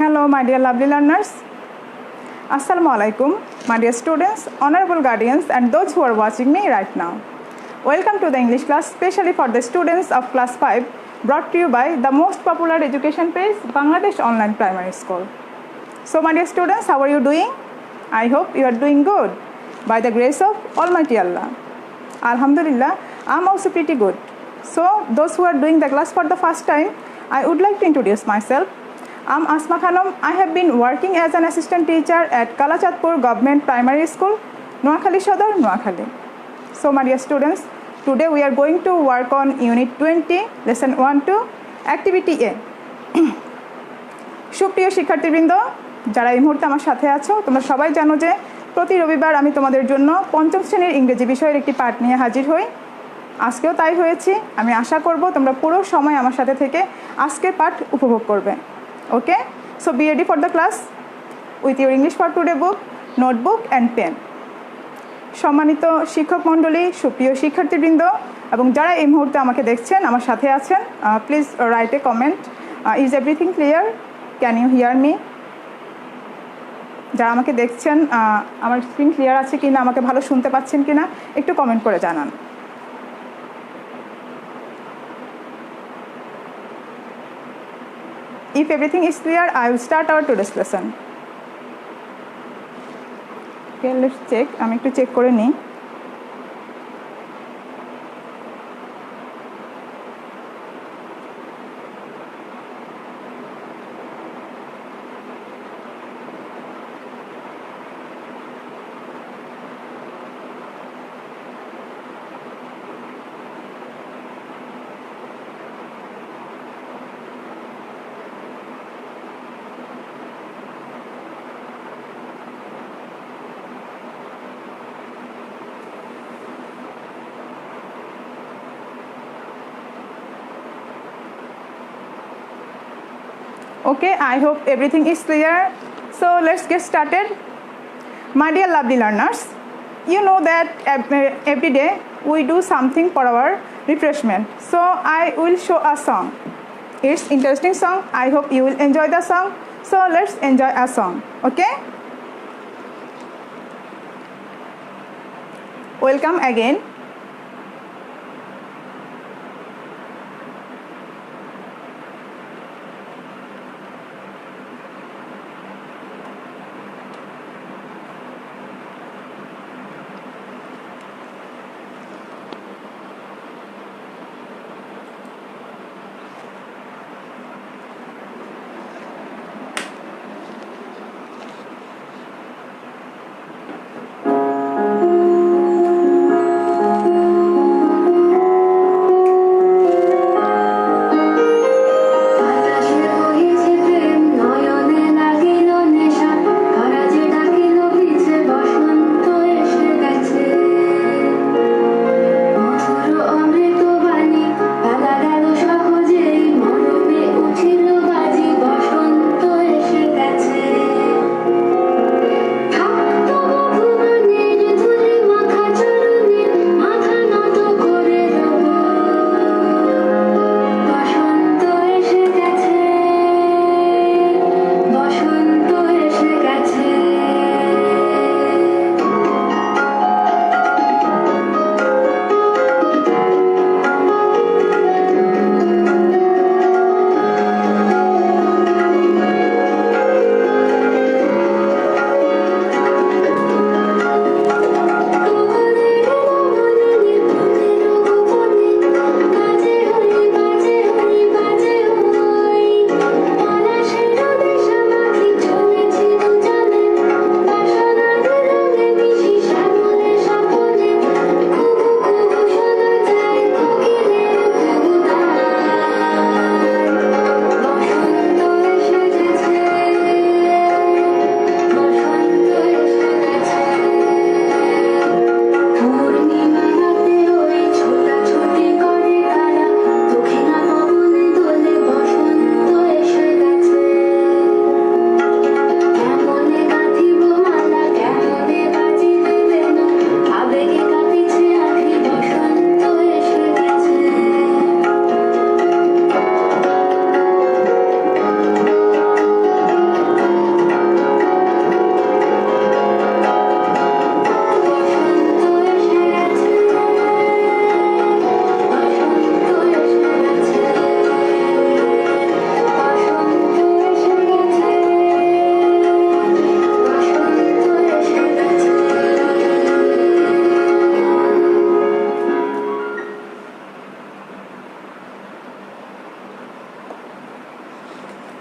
Hello, my dear lovely learners. Assalamu alaikum, my dear students, honorable guardians, and those who are watching me right now. Welcome to the English class, specially for the students of class 5, brought to you by the most popular education page, Bangladesh Online Primary School. So, my dear students, how are you doing? I hope you are doing good. By the grace of Almighty Allah. Alhamdulillah, I am also pretty good. So, those who are doing the class for the first time, I would like to introduce myself. I am Asma Khanum. I have been working as an assistant teacher at Kalachatpur Government Primary School, Noakhali Sodar, Noakhali. So, my dear students, today we are going to work on Unit 20, Lesson 1 to Activity A. সুপ্রিয় শিক্ষার্থীবৃন্দ, যারা এই মুহূর্তে আমার সাথে আছো, তোমরা সবাই জানো যে প্রতি রবিবার আমি তোমাদের জন্য পঞ্চম শ্রেণীর ইংরেজি বিষয়ের একটি পাঠ নিয়ে হাজির হই। আজকেও তাই হয়েছি। আমি আশা করব তোমরা পুরো সময় আমার সাথে থেকে আজকের পাঠ উপভোগ করবে। Okay, so be ready for the class with your English for today book, notebook and pen. সম্মানিত শিক্ষক মণ্ডলী, সুপ্রিয় শিক্ষার্থীবৃন্দ এবং যারা এই মুহূর্তে আমাকে দেখছেন, আমার সাথে আছেন, please write a comment. Is everything clear? Can you hear me? যারা আমাকে দেখছেন, আমার স্ক্রিন ক্লিয়ার আছে কি না, আমাকে ভালো শুনতে পাচ্ছেন কি না, একটু কমেন্ট করে জানান। If everything is clear, I will start our today's lesson. Okay, let's check. আমি একটু চেক করে নিই। Okay, I hope everything is clear. So let's get started. My dear lovely learners, you know that every day we do something for our refreshment. So I will show a song. It's interesting song. I hope you will enjoy the song. So let's enjoy a song. Okay? Welcome again.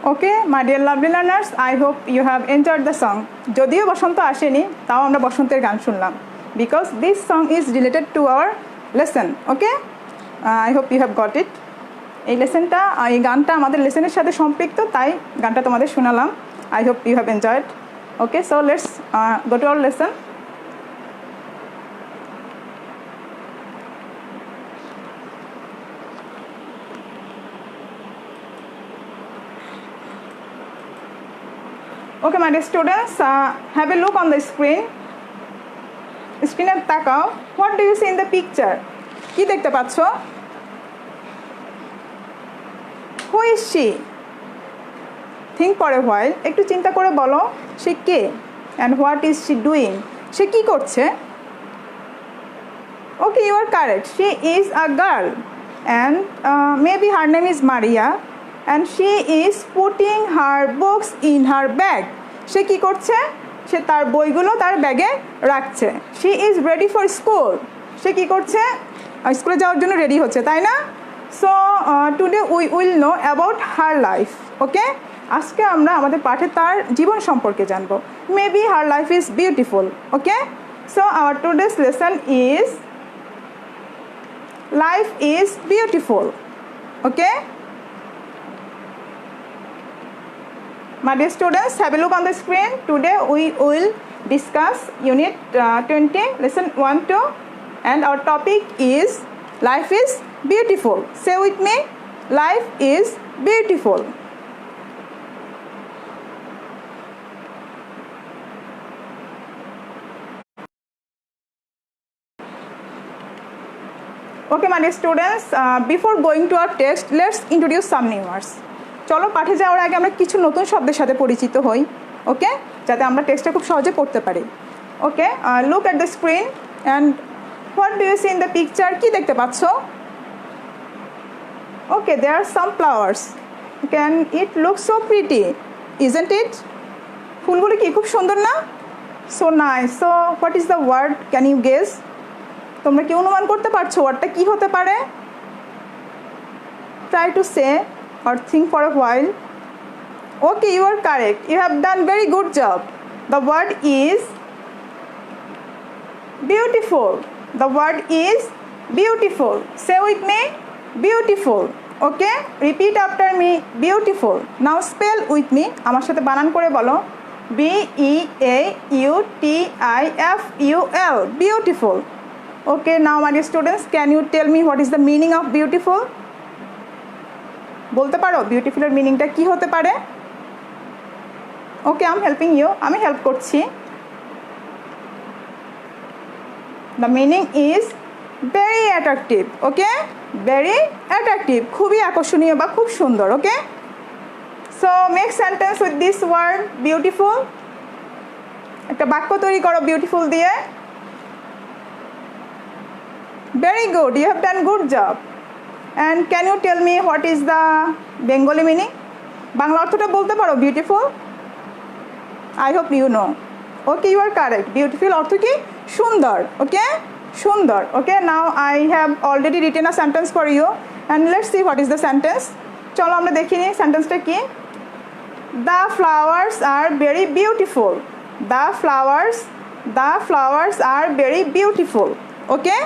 Okay, my dear lovely learners, I hope you have enjoyed the song. যদিও বসন্ত আসেনি তাও আমরা বসন্তের গান শুনলাম because this song is related to our lesson. Okay, I hope you have got it. এই লেসনটা এই গানটা আমাদের লেসনের সাথে সম্পৃক্ত, তাই গানটা তোমাদের শোনালাম. I hope you have enjoyed. Okay, so let's go to our lesson. Okay, my dear students, have a look on the screen. স্ক্রিনে তাকাও. What do you see in the picture? কি দেখতে পাচ্ছ? Who is she? Think for a while. একটু চিন্তা করে বলো সে কে and what is she doing? সে কি করছে? Okay, you are correct. She is a girl and maybe her name is Maria and she is putting her books in her bag. সে কি করছে? সে তার বইগুলো তার ব্যাগে রাখছে. She is ready for school. সে কি করছে? স্কুলে যাওয়ার জন্য রেডি হচ্ছে, তাই না? So today we will know about her life. Okay? আজকে আমরা আমাদের পাঠে তার জীবন সম্পর্কে জানবো. Maybe her life is beautiful. Okay? So our today's lesson is life is beautiful. Okay? My dear students, have a look on the screen. Today we will discuss unit 20, lesson 1-2, and our topic is life is beautiful. Say with me, life is beautiful. Okay, my dear students, before going to our text, let's introduce some new words. চলো পাঠে যাওয়ার আগে আমরা কিছু নতুন শব্দের সাথে পরিচিত হই. ওকে, যাতে আমরা টেক্সটটা খুব সহজে পড়তে পারি. Okay, look at the screen and what do you see in the picture? কি দেখতে পাচ্ছ? Okay, there are some flowers. Can it look so pretty, isn't it? ফুলগুলো কি খুব সুন্দর না? So nice. So what is the word? Can you guess? তোমরা কি অনুমান করতে পারছো ওয়ার্ডটা কি হতে পারে? Try to say or think for a while. Okay, you are correct. You have done very good job. The word is beautiful. The word is beautiful. Say with me, beautiful. Okay, repeat after me, beautiful. Now spell with me. আমার সাথে বানান করে বলো. B-E-A-U-T-I-F-U-L. Beautiful. Okay, now my dear students, can you tell me what is the meaning of beautiful? বলতে পারো বিউটিফুলের মিনিংটা কি হতে পারে? Okay, I am helping you. আমি হেল্প করছি. The meaning is very attractive. Okay, very attractive, খুবই আকর্ষণীয় বা খুব সুন্দর. Okay, so make sentence with this word beautiful. একটা বাক্য তৈরি করো বিউটিফুল দিয়ে. Very good, you have done good job. And can you tell me what is the Bengali meaning? Bangla অর্থটা বলতে পারো beautiful? I hope you know. Okay, you are correct. Beautiful অর্থ কি? সুন্দর. Okay, সুন্দর. Okay, now I have already written a sentence for you and let's see what is the sentence. চলো আমরা দেখি নি সেন্টেন্সটা কি. The flowers are very beautiful. The flowers are very beautiful. Okay,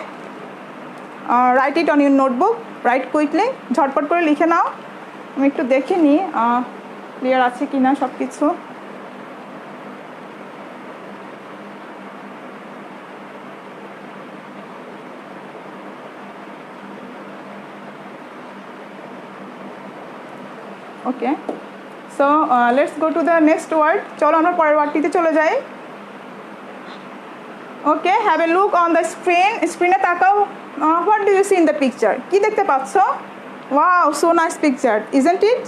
write it on your notebook. Right quickly, ঝটপট করে লিখে নাও. আমি একটু দেখে নিই ক্লিয়ার আছে কি না সব কিছু. Okay, so let's go to the next word. চলো আমরা পরের ওয়ার্ডটিতে চলে যাই. Okay, have a look on the screen. স্ক্রিনে তাকাও. What do you see in the picture? কি দেখতে পাচ্ছ? Wow, so nice picture, isn't it?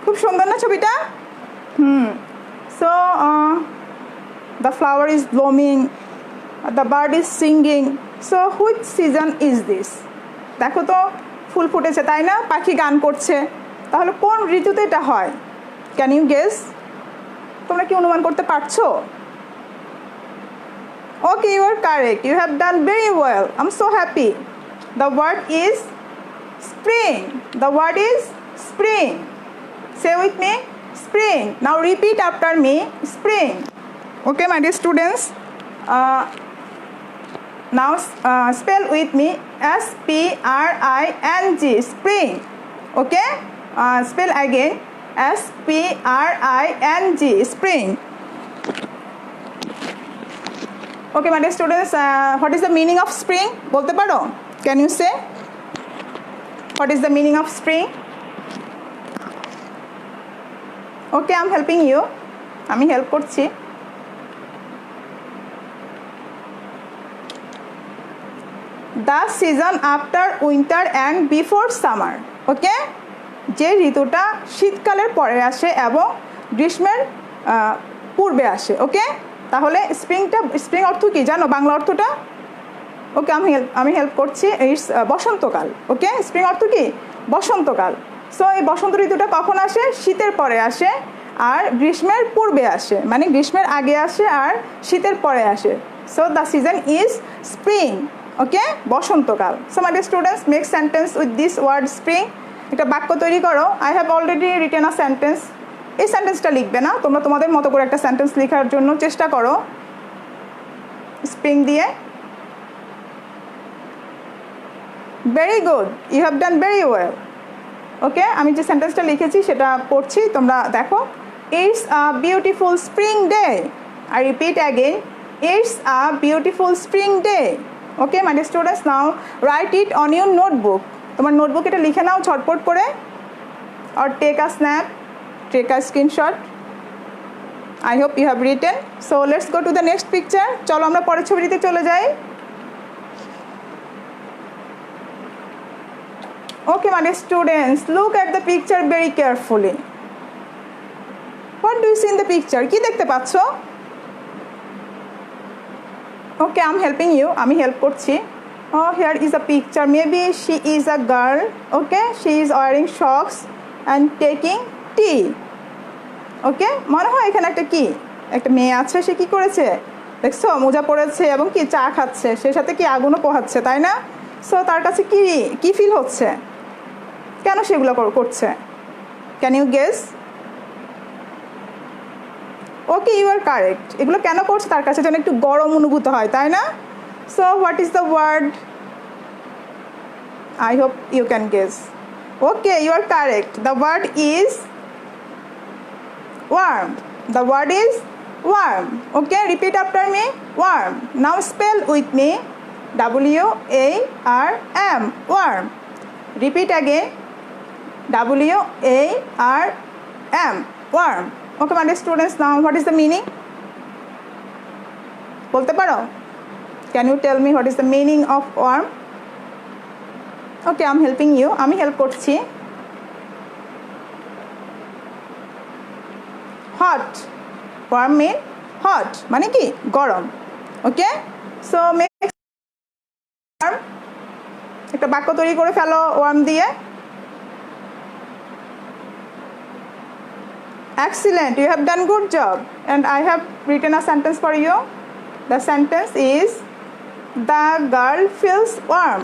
খুব সুন্দর না ছবিটা? So the flower is blooming, the bird is singing. So which season is this? দেখো তো ফুল ফুটেছে, তাই না? পাখি গান করছে. তাহলে কোন ঋতুতে এটা হয়? Can you guess? তোমরা কি অনুমান করতে পারছো? Okay, you are correct. You have done very well. I'm so happy. The word is spring. The word is spring. Say with me, spring. Now repeat after me, spring. Okay, my dear students. Now spell with me, spring, spring. Okay, spell again, spring, spring. Okay, my dear students, what is the meaning of spring? বলতে পারো? Can you say what is the meaning of spring? Okay, I'm helping you. আমি help করছি. The season after winter and before summer. Okay, যে ঋতুটা শীতকালের পরে আসে এবং গ্রীষ্মের পূর্বে আসে. ওকে, তাহলে স্প্রিং অর্থ কি জানো বাংলা অর্থটা? ওকে, আমি হেল্প করছি. ইটস বসন্তকাল. ওকে, স্প্রিং অর্থ কি? বসন্তকাল. সো এই বসন্ত ঋতুটা কখন আসে? শীতের পরে আসে আর গ্রীষ্মের পূর্বে আসে, মানে গ্রীষ্মের আগে আসে আর শীতের পরে আসে. So the season is spring. Okay, বসন্তকাল. So my dear students, make sentence with this word spring. একটা বাক্য তৈরি করো. I have already written a sentence. এই সেন্টেন্সটা লিখবে না, তোমরা তোমাদের মতো করে একটা সেন্টেন্স লেখার জন্য চেষ্টা করো স্প্রিং দিয়ে. Very good, you have done very well. Okay, আমি যে সেন্টেন্সটা লিখেছি সেটা পড়ছি, তোমরা দেখো. It's a beautiful spring day. I repeat again, it's a beautiful spring day. Okay, my dear students, now write it on your notebook. তোমার notebook এটা লিখে নাও ঝটপট করে. Or take a snap, take a screenshot. I hope you have written. So let's go to the next picture. চলো আমরা পরের ছবিটিতে চলে যাই. Okay, my dear students, look at the picture very carefully. What do you see in the picture? কি দেখতে পাচ্ছ? Okay, I'm helping you. আমি হেল্প করছি. Oh, here is a picture. Maybe she is a girl. Okay, she is wearing socks and taking tea. Okay, মনে হয় এখানে একটা মেয়ে আছে. সে কি করেছে দেখছো? মোজা পরেছে এবং কি চা খাচ্ছে. সে সাথে কি আগুনও পোহাচ্ছে, তাই না? সো তার কাছে কি ফিল হচ্ছে? কেন সেগুলো করছে? Can you guess? Okay, you are correct. এগুলো কেন করছে? তার কাছে যেন একটু গরম অনুভূত হয়, তাই না? So what is the word? I hope you can guess. Okay, you are correct. The word is warm. The word is warm. Okay, repeat after me, warm. Now spell with me, W-A-R-M, warm. Repeat again, W-A-R-M, warm. Okay, my dear students, now what is the meaning? বলতে পারো? Can you tell me what is the meaning of warm? Okay, I'm helping you. আমি help করছি. hot. warm mean hot, মানে কি গরম. ওকে, so make warm. একটা বাক্য তৈরি করে ফেলো warm দিয়ে. Excellent, you have done good job. And I have written a sentence for you. The sentence is, the girl feels warm.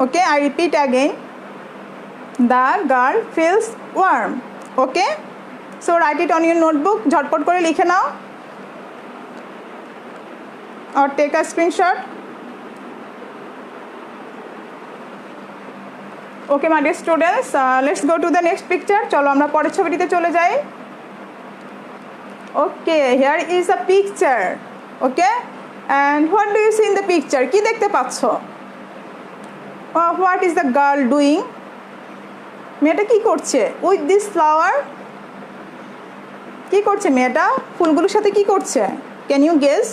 Okay, I repeat again, the girl feels warm. Okay, so write it on your notebook. ঝটপট করে লিখে নাও or take a screenshot. Okay, my dear students, let's go to the next picture. চলো আমরা পরের ছবিটিতে চলে যাই. Okay, here is a picture. Okay, and what do you see in the picture? কি দেখতে পাচ্ছ? What is the girl doing? মেয়েটা কি করছে? With this flower. কি করছে মেয়েটা? ফুলগুলোর সাথে কি করছে? Can you guess?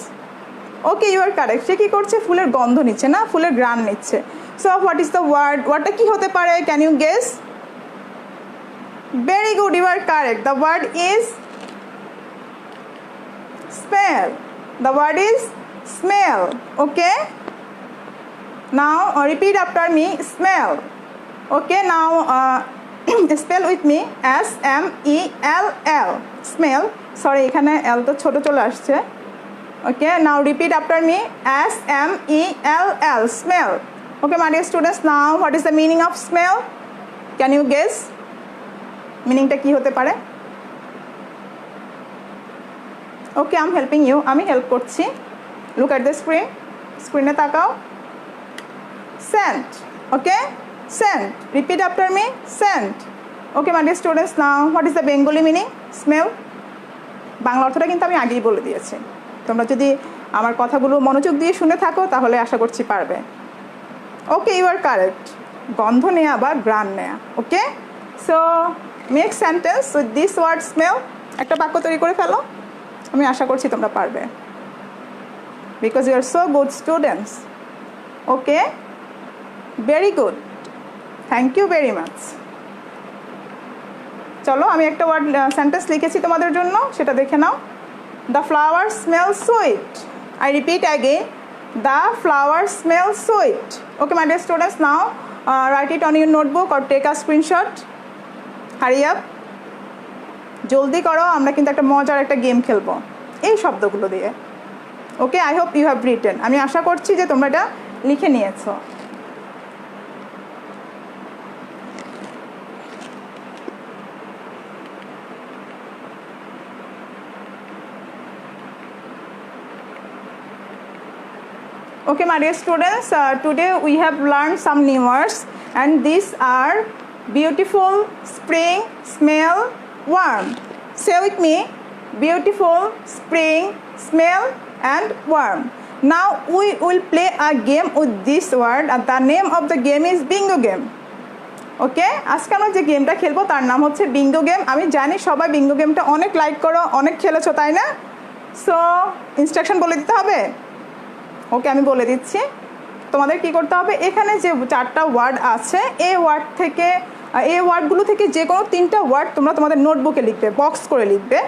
Okay, you are correct. সে কি করছে? ফুলের গন্ধ নিচ্ছে, না ফুলের ঘ্রাণ নিচ্ছে. So what is the word? ওয়ার্ডটা কি হতে পারে? Can you guess? Very good, you are correct. The word is smell. The word is smell. Okay, now repeat after me, smell. Okay, now spell with me, S-M-E-L-L, smell. Sorry, এখানে L তো ছোট চলে আসছে. Okay, now repeat after me, S-M-E-L-L, smell. Okay, my dear students, now what is the meaning of smell? Can you guess? Meaningটা কি হতে পারে? Okay, I am helping you, আমি help করছি। লুক অ্যাট দ্য স্ক্রিন, স্ক্রিনে তাকাও। Scent, okay, scent, repeat after me, scent. Okay my dear students, now what is the Bengali meaning? Smell. Bangla অর্থটা কিন্তু আমি আগেই বলে দিয়েছি, তোমরা যদি আমার কথাগুলো মনোযোগ দিয়ে শুনে থাকো তাহলে আশা করছি পারবে। ওকে, ইউ আর কারেক্ট, গন্ধ নেয়া বা গ্রান নেয়া। Okay, so make sentence with this word smell. একটা বাক্য তৈরি করে ফেলো, আমি আশা করছি তোমরা পারবে, because you are so good students. Okay, very good, thank you very much. চলো আমি একটা ওয়ার্ড সেন্টেন্স লিখেছি তোমাদের জন্য, সেটা দেখে নাও। The flower smell sweet. I repeat again, the flower smell sweet. Okay my dear students, now write it on your notebook or take a screenshot. Hurry up, জলদি করো, আমরা কিন্তু একটা মজার একটা গেম খেলবো এই শব্দগুলো দিয়ে। Okay, I hope you have written. আমি আশা করছি যে তোমরা এটা লিখে নিয়েছো। Okay my dear students, today we have learned some new words and these are beautiful, spring, smell, warm. Say with me, beautiful, spring, smell and warm. Now we will play a game with this word and the name of the game is bingo game. ওকে, আজকে আমরা যে গেমটা খেলবো তার নাম হচ্ছে Bingo game. আমি জানি সবাই বিঙ্গো গেমটা অনেক লাইক করো, অনেক খেলেছো, তাই না? সো ইনস্ট্রাকশন বলে দিতে হবে। ওকে, আমি বলে দিচ্ছি। তোমাদের কি করতে হবে, এখানে যে 4টা ওয়ার্ড আছে এই ওয়ার্ডগুলো থেকে যে কোনো 3টা ওয়ার্ড তোমরা তোমাদের নোটবুকে লিখবে, বক্স করে লিখবে।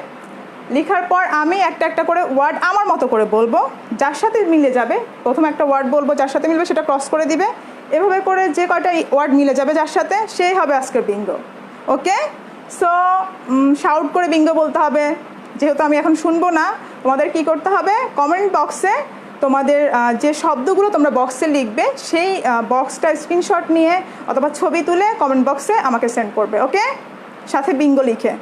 লেখার পর আমি একটা একটা করে ওয়ার্ড আমার মতো করে বলবো, যার সাথে মিলে যাবে প্রথমে একটা ওয়ার্ড বলবো, যার সাথে মিলবে সেটা ক্রস করে দিবে। এভাবে করে যে কয়টা ওয়ার্ড মিলে যাবে যার সাথে, সেই হবে আজকের বিঙ্গো। ওকে, সো শাউট করে বিঙ্গো বলতে হবে। যেহেতু আমি এখন শুনবো না, তোমাদের কি করতে হবে, কমেন্ট বক্সে তোমাদের যে শব্দগুলো তোমরা বক্সে লিখবে সেই বক্সটা স্ক্রিনশট নিয়ে অথবা ছবি তুলে কমেন্ট বক্সে আমাকে সেন্ড করবে। ওকে, সাথে বিঙ্গো লিখে।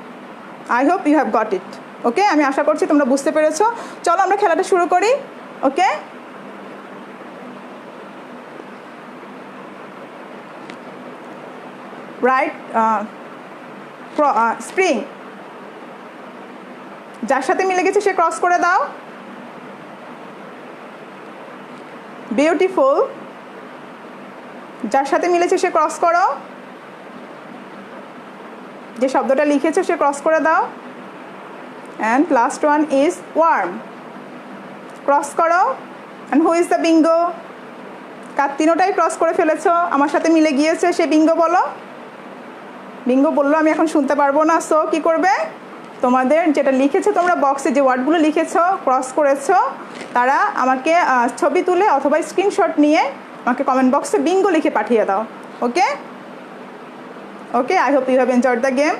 I hope you have got it. Okay, আমি আশা করছি তোমরা বুঝতে পেরেছো। চলো আমরা খেলাটা শুরু করি। ওকে, রাইট, স্প্রিং, যার সাথে মিলে গেছে সে ক্রস করে দাও। বিউটিফুল, যার সাথে মিলেছে সে ক্রস করো, যে শব্দটা লিখেছে সে ক্রস করে দাও। And last one is warm, cross করো। And who is the bingo? কার তিনোটাই ক্রস করে ফেলেছো, আমার সাথে মিলে গিয়েছে, সে বিঙ্গো বলো। বিঙ্গো বললো আমি এখন শুনতে পারবো না, সো কী করবে, তোমাদের যেটা লিখেছো তোমরা বক্সে যে ওয়ার্ডগুলো লিখেছো ক্রস করেছো তারা আমাকে ছবি তুলে অথবা স্ক্রিনশট নিয়ে আমাকে কমেন্ট বক্সে বিঙ্গো লিখে পাঠিয়ে দাও। Okay, okay, I hope you have enjoyed the game.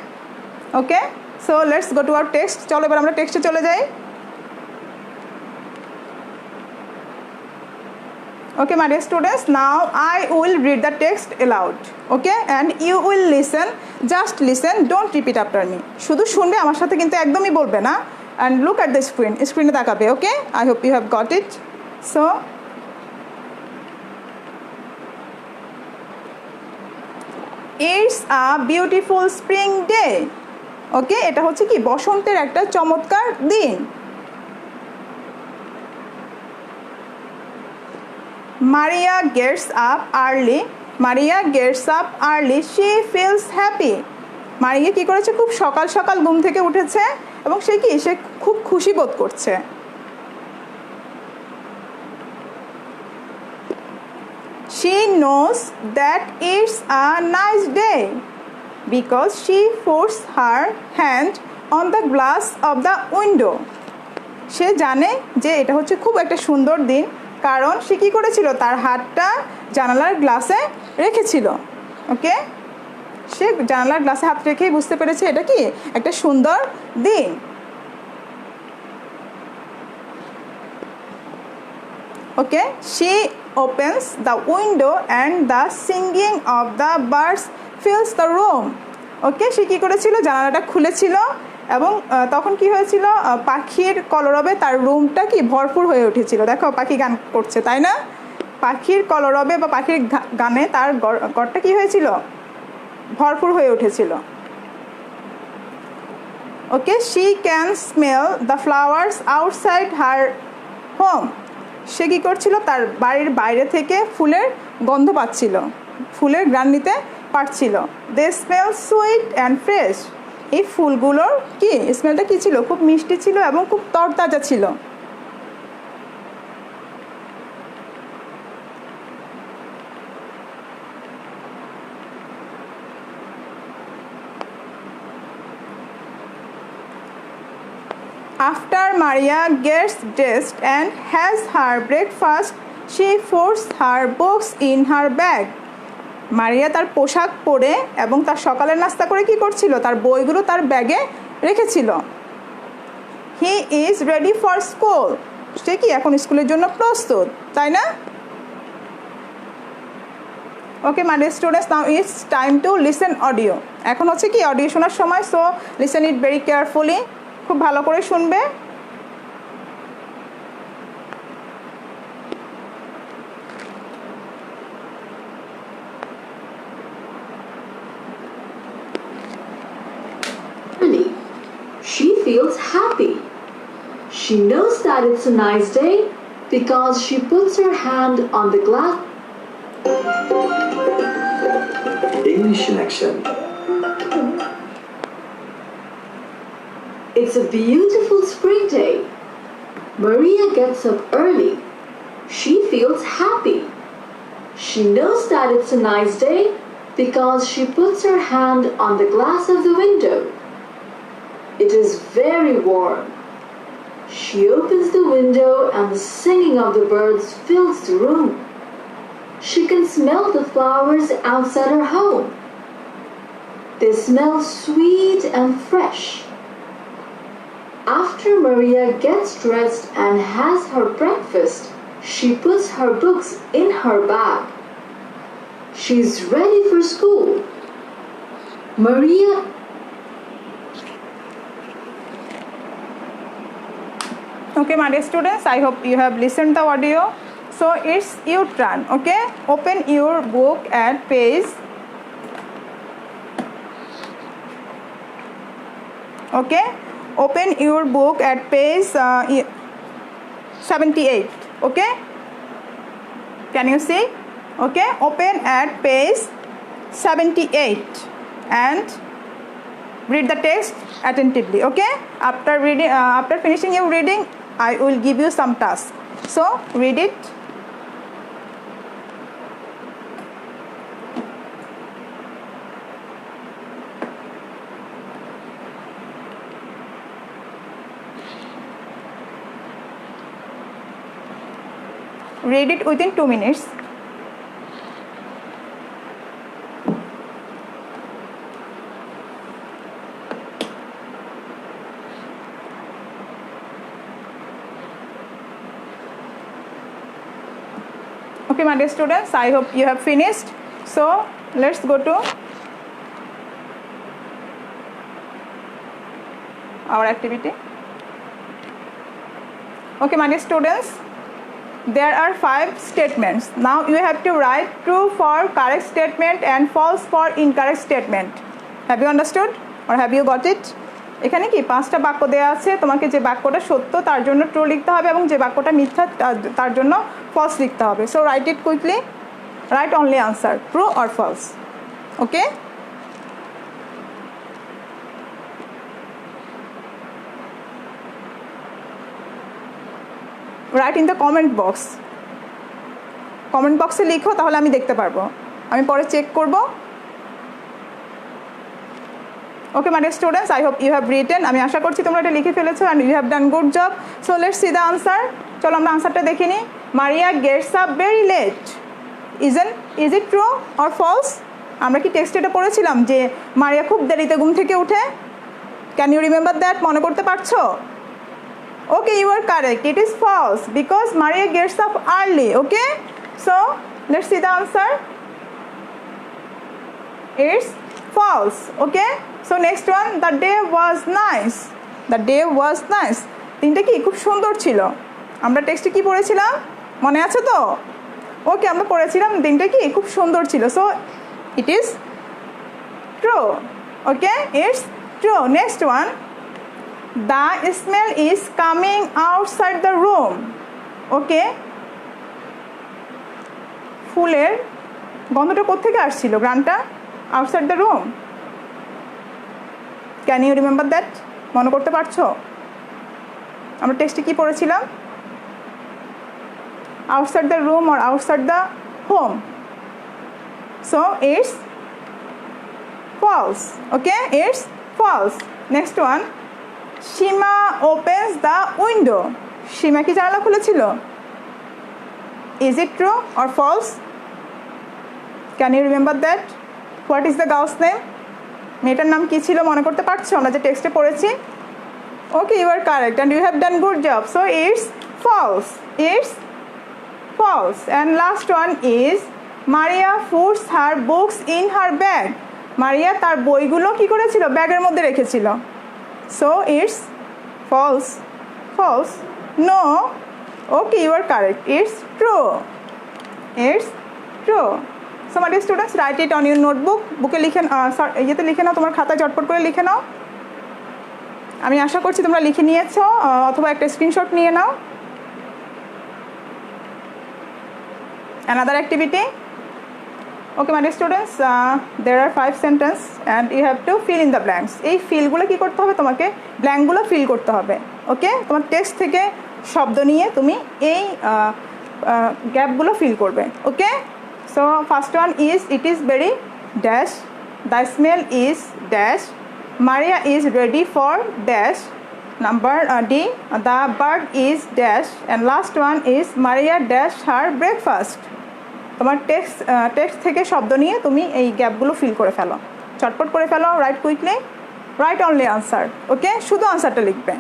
Okay, so let's go to our text. চলো এবার আমরা টেক্সটে চলে যাই। Okay my dear students, now I will read the text aloud. Okay, and you will listen, just listen, don't repeat after me. শুধু শুনবে, আমার সাথে কিন্তু একদমই বলবে না। and look at the screen, স্ক্রিনে তাকাবে। Okay, I hope you have got it. So it's a beautiful spring day. Okay, এটা হচ্ছে কি বসন্তের একটা চমৎকার দিন। Maria gets up early. Maria gets up early. She feels happy. মারিয়া কি করেছে, খুব সকাল সকাল ঘুম থেকে উঠেছে এবং সে খুব খুশি বোধ করছে। She knows that it's a nice day because she puts her hand on the glass of the window. সে জানে যে এটা হচ্ছে খুব একটা সুন্দর দিন, কারণ সে কী করেছিল, তার হাতটা জানালার গ্লাসে রেখেছিল। ওকে, সে জানালার গ্লাসে হাত রেখেই বুঝতে পেরেছে এটা কি একটা সুন্দর দিন। ওকে, she opens the window and the singing of the birds fills the room. ওকে, সে কী করেছিল, জানালাটা খুলেছিল এবং তখন কি হয়েছিল, পাখির কলরবে তার রুমটা কি ভরপুর হয়ে উঠেছিল। দেখো পাখি গান করছে, তাই না? পাখির কলরবে বা পাখির গানে তার ঘরটা কি হয়েছিল, ভরপুর হয়ে উঠেছিল। Okay, she can smell the flowers outside her home. সে কী করছিল, তার বাড়ির বাইরে থেকে ফুলের গন্ধ পাচ্ছিল, ফুলের ঘ্রাণ নিতে পারছিল। দে স্মেল সুইট অ্যান্ড ফ্রেশ। এই ফুলগুলোর কি স্মেলটা কী ছিল, খুব মিষ্টি ছিল এবং খুব তরতাজা ছিল। After Maria gets dressed and has her breakfast, she puts her books in her bag. মারিয়া তার পোশাক পরে এবং তার সকালের নাস্তা করে কি করছিল, তার বইগুলো তার ব্যাগে রেখেছিল। He is ready for school. সে কি এখন স্কুলের জন্য প্রস্তুত, তাই না? Okay my dear students, now it's time to listen audio. এখন হচ্ছে কি অডিও শোনার সময়, so listen it very carefully. খুব ভালো করে শুনবে। She feels happy. She knows that it's a nice day because she puts her hand on the glass. English in action. It's a beautiful spring day. Maria gets up early. She feels happy. She knows that it's a nice day because she puts her hand on the glass of the window. It is very warm. She opens the window and the singing of the birds fills the room. She can smell the flowers outside her home. They smell sweet and fresh. After Maria gets dressed and has her breakfast, she puts her books in her bag. She's ready for school. Maria Okay, my dear students, I hope you have listened the audio. So it's your turn. Okay, open your book at page. Okay, open your book at page 78. Okay, can you see? Okay, open at page 78 and read the text attentively. Okay, after reading, after finishing your reading, I will give you some task. So read it. Read it within 2 minutes. Okay, my dear students, I hope you have finished. So let's go to our activity. Okay, my dear students, there are 5 statements. Now you have to write true for correct statement and false for incorrect statement. Have you understood or have you got it? এখানে কি 5টা বাক্য দেওয়া আছে, তোমাকে যে বাক্যটা সত্য তার জন্য ট্রু লিখতে হবে এবং যে বাক্যটা মিথ্যা তার জন্য ফলস লিখতে হবে। So write it quickly, write only answer true or false. Okay, write in the comment box. Comment বক্সে লিখো, তাহলে আমি দেখতে পারবো, আমি পরে চেক করব। Okay my dear students, I hope you have written. আমি আশা করছি তোমরা এটা লিখে ফেলেছো and you have done good job. So let's see the answer. চলো আমরা আনসারটা দেখে নিই। Maria gets up very late. Is it true or false? আমরা কি টেক্সটে এটা পড়েছিলাম যে মারিয়া খুব দেরিতে ঘুম থেকে উঠে? Can you remember that? মনে করতে পারছো? Okay, you are correct. It is false because Maria gets up early. Okay, so let's see the answer. It's false. Okay. So next one, the day was nice. The day was nice, দিনটা কি খুব সুন্দর ছিল। আমরা টেক্সটে কি পড়েছিলাম মনে আছে তো? ওকে, আমরা পড়েছিলাম দিনটা কি খুব সুন্দর ছিল। So it is true. Okay, it's true. Next one, the smell is coming outside the room. Okay, ফুলের গন্ধটা কোত্থেকে আসছিল? গ্রানটা outside the room. Can you remember that? মনে করতে পারছো? আমরা টেক্সটে কি পড়েছিলাম? outside the room or outside the home. So it's false. Okay, it's false. Next one, Shima opens the window. Shima কি জানালা খুলেছিল? Is it true or false? Can you remember that? What is the girl's name? মেয়েটার নাম কি ছিল মনে করতে পারছো? আমরা যে টেক্সটে পড়েছি। Okay, you are correct and you have done good job. So it's false. It's false. And last one is Maria puts her books in her bag. Maria তার বইগুলো কি করেছিল? ব্যাগের মধ্যে রেখেছিল। So it's false. False. No. Okay, you are correct. It's true. It's true. So my dear students, write it on your notebook. বুকে লিখে ইয়েতে লিখে নাও, তোমার খাতায় চটপট করে লিখে নাও। আমি আশা করছি তোমরা লিখে নিয়েছো, অথবা একটা স্ক্রিনশট নিয়ে নাও। Another activity. Okay, my dear students, there are 5 sentences and you have to fill in the blanks. এই ফিলগুলো কি করতে হবে? তোমাকে ব্ল্যাঙ্কগুলো ফিল করতে হবে। ওকে, তোমার টেক্সট থেকে শব্দ নিয়ে তুমি এই গ্যাপগুলো ফিল করবে। Okay, so first one is, it is very dash, the smell is dash, Maria is ready for dash, number D, the bird is dash, and last one is Maria dash her breakfast. তোমার text থেকে শব্দ নিয়ে তুমি এই গ্যাপগুলো feel করে ফেলো, চটপট করে ফেলো। Write quickly, write only answer. Okay, শুধু আনসারটা লিখবে।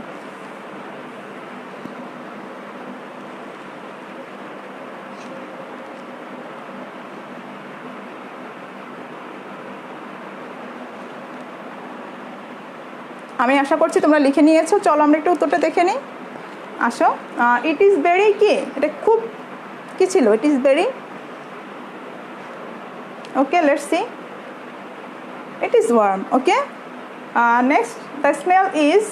আমি আশা করছি তোমরা লিখে নিয়েছো। চলো আমরা একটু উত্তরটা দেখে নিই। আসো, ইট ইজ ভেরি কি, এটা খুব কি ছিল? It is very. Okay, let's see. It is warm. Okay, next, the smell is,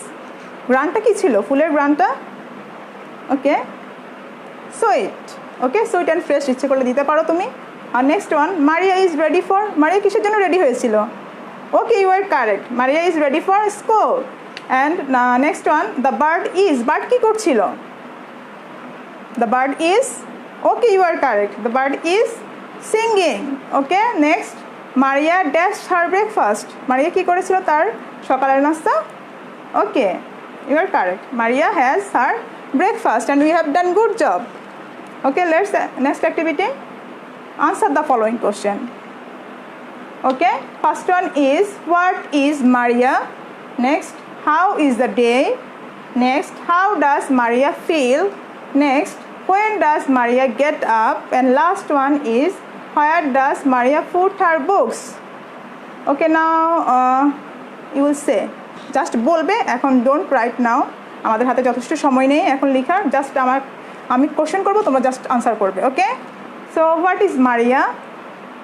গ্রানটা কি ছিল? ফুলের গ্রানটা। Okay, sweet. Okay, sweet and fresh ইচ্ছে করলে দিতে পারো তুমি। আর next one, Maria is ready for, Maria কিসের জন্য রেডি হয়েছিল? Okay, you are correct. Maria is ready for school. And next one, the bird is, bird কি করছিল? The bird is, okay, you are correct. The bird is singing. Okay, next, Maria dashed her breakfast. Maria কি করেছিল তার সকালের নাস্তা? Okay, you are correct. Maria has her breakfast and we have done good job. Okay, let's next activity. Answer the following question. Okay, first one is, what is Maria? Next, how is the day? Next, how does Maria feel? Next, when does Maria get up? And last one is, where does Maria put her books? Okay, now you will say, just বলবে এখন, don't write now, আমাদের হাতে যথেষ্ট সময় নেই এখন লেখার। Just আমি কোশ্চেন করবো, তোমরা জাস্ট আনসার করবে। Okay, so what is Maria?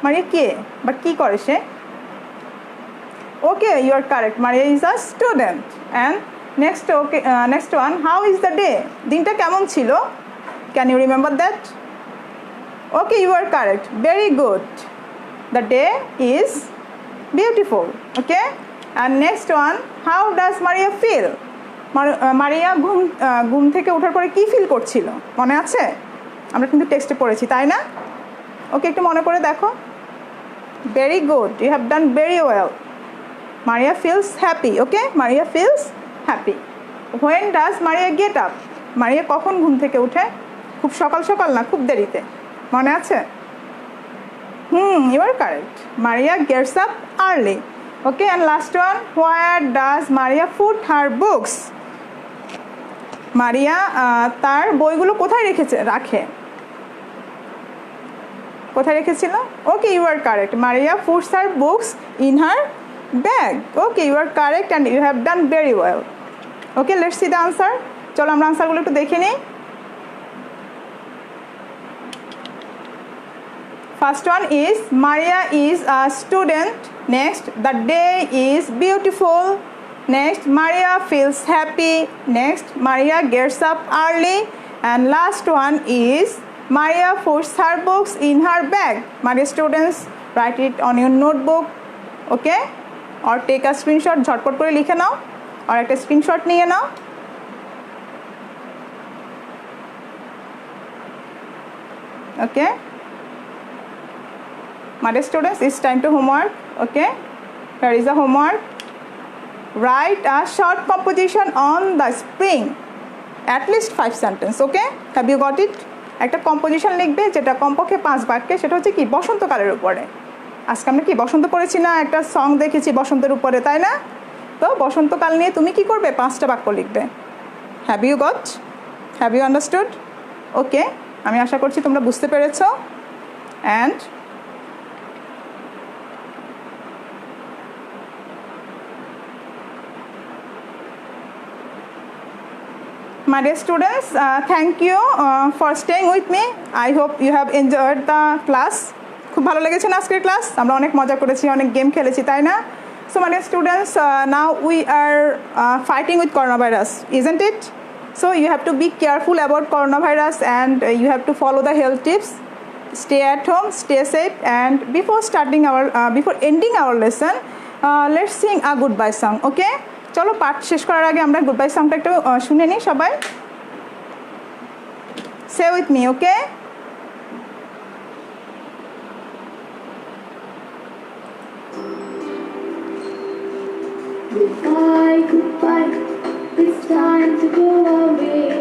Maria কে বা কি করে সে? Okay, you are correct, Maria is a student. And next, okay, next one, how is the day? দিনটা কেমন ছিল? Can you remember that? Okay, you are correct, very good, the day is beautiful. Okay, and next one, how does Maria feel? Maria ঘুম থেকে ওঠার পরে কি feel করছিল মনে আছে? আমরা কিন্তু টেক্সটে পড়েছি, তাই না? ওকে, একটু মনে করে দেখো। Very good, you have done very well. Maria feels happy. Okay, Maria feels happy. When does Maria get up? Maria কখন ঘুম থেকে উঠে? খুব সকাল সকাল না, খুব দেরিতে, মনে আছে? You are correct, Maria gets up early. Okay, and last one, where does Maria put her books? Maria তার বইগুলো কোথায় রাখে? কোথায় রেখেছিল? Okay, you are correct, Maria puts her books in her Bag. Okay, you are correct and you have done very well. Okay, let's see the answer. চলো আমরা আনসারগুলো একটু দেখে নিই। First one is Maria is a student. Next, the day is beautiful. Next, Maria feels happy. Next, Maria gets up early. And last one is Maria puts her books in her bag. My dear students, write it on your notebook. Okay? Or take a screenshot. ঝটপট করে লিখে নাও। আর একটা screenshot নিয়ে নাও। Okay? My dear students, it's time to homework. Okay? Here is the homework. Write a short composition on the spring. At least 5 sentences. Okay? Have you got it? একটা composition লিখবে যেটা কমপক্ষে 5 বাক্যে, সেটা হচ্ছে কি বসন্তকালের উপরে। আজকে আমরা কি বসন্ত পড়েছি না, একটা সং দেখেছি বসন্তের উপরে, তাই না? তো বসন্তকাল নিয়ে তুমি কি করবে? 5টা বাক্য লিখবে। Have you got? Have you understood? Okay, আমি আশা করছি তোমরা বুঝতে পেরেছো। And my dear students, thank you for staying with me. I hope you have enjoyed the class. খুব ভালো লেগেছে না আজকের ক্লাস? আমরা অনেক মজা করেছি, অনেক গেম খেলেছি, তাই না? So my dear students, now we are fighting with coronavirus, isn't it? So you have to be careful about coronavirus and you have to follow the health tips. Stay at home, stay safe, and before ending our lesson, let's sing a goodbye song, okay? চলো পাঠ শেষ করার আগে আমরা good bye সংটা একটু শুনে নিই সবাই। Say with me, okay? Goodbye, goodbye, it's time to go away.